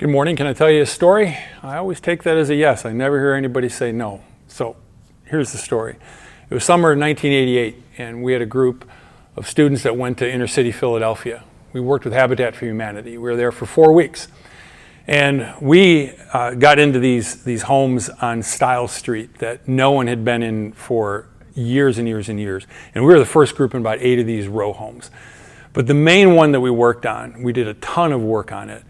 Good morning. Can I tell you a story? I always take that as a yes. I never hear anybody say no. So here's the story. It was summer of 1988, and we had a group of students that went to inner city Philadelphia. We worked with Habitat for Humanity. We were there for 4 weeks. And we got into these homes on Stiles Street that no one had been in for years and years and years. And we were the first group in about 8 of these row homes. But the main one that we worked on, we did a ton of work on it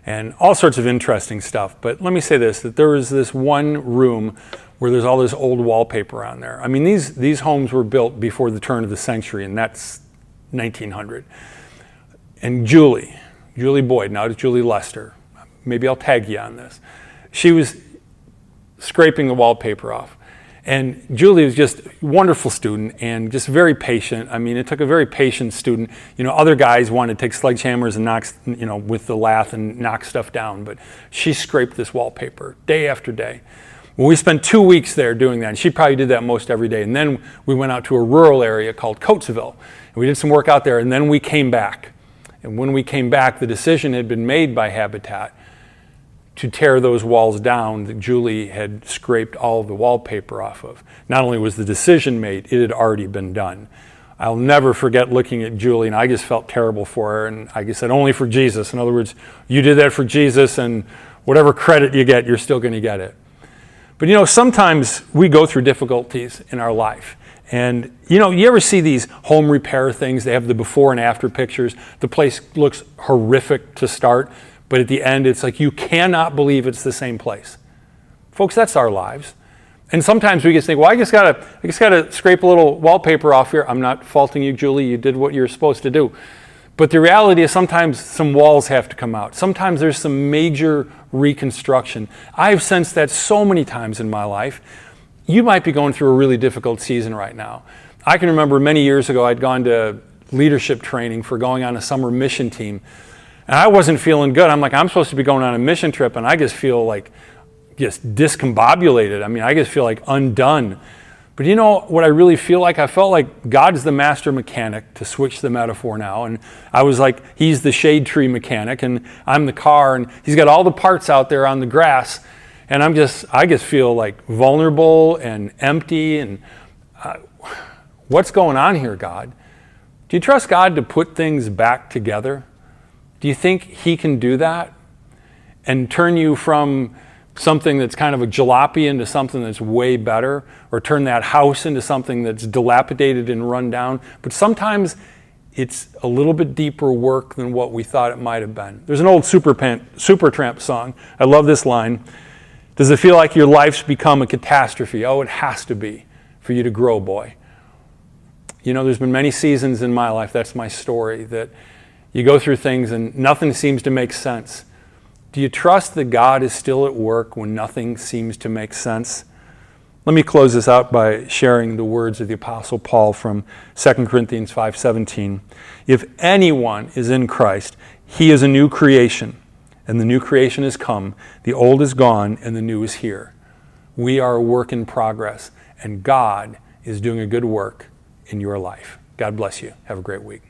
and all sorts of interesting stuff. But let me say this, that there was this one room where there's all this old wallpaper on there. I mean, these homes were built before the turn of the century, and that's 1900. And Julie Boyd, now it's Julie Lester, maybe I'll tag you on this. She was scraping the wallpaper off. And Julie was just a wonderful student and just very patient. I mean, it took a very patient student. You know, other guys wanted to take sledgehammers and knock, with the lath and knock stuff down, but she scraped this wallpaper day after day. Well, we spent 2 weeks there doing that, and she probably did that most every day. And then we went out to a rural area called Coatesville, and we did some work out there, and then we came back. And when we came back, the decision had been made by Habitat to tear those walls down that Julie had scraped all of the wallpaper off of. Not only was the decision made, it had already been done. I'll never forget looking at Julie, and I just felt terrible for her, and I just said, only for Jesus. In other words, you did that for Jesus, and whatever credit you get, you're still gonna get it. But sometimes we go through difficulties in our life. And you ever see these home repair things? They have the before and after pictures. The place looks horrific to start, but at the end, it's like you cannot believe it's the same place. Folks, that's our lives. And sometimes we just think, well, I just gotta scrape a little wallpaper off here. I'm not faulting you, Julie. You did what you're supposed to do. But the reality is sometimes some walls have to come out. Sometimes there's some major reconstruction. I've sensed that so many times in my life. You might be going through a really difficult season right now. I can remember many years ago, I'd gone to leadership training for going on a summer mission team. And I wasn't feeling good. I'm like, I'm supposed to be going on a mission trip, and I just feel like just discombobulated. I mean, I just feel like undone. But you know what I really feel like? I felt like God's the master mechanic, to switch the metaphor now. And I was like, he's the shade tree mechanic, and I'm the car, and he's got all the parts out there on the grass. And I just feel like vulnerable and empty. And what's going on here, God? Do you trust God to put things back together? Do you think he can do that and turn you from something that's kind of a jalopy into something that's way better, or turn that house into something that's dilapidated and run down? But sometimes it's a little bit deeper work than what we thought it might have been. There's an old Supertramp song. I love this line. Does it feel like your life's become a catastrophe? Oh, it has to be for you to grow, boy. There's been many seasons in my life, that's my story, that you go through things and nothing seems to make sense. Do you trust that God is still at work when nothing seems to make sense? Let me close this out by sharing the words of the Apostle Paul from 2 Corinthians 5:17. If anyone is in Christ, he is a new creation, and the new creation has come, the old is gone, and the new is here. We are a work in progress, and God is doing a good work in your life. God bless you. Have a great week.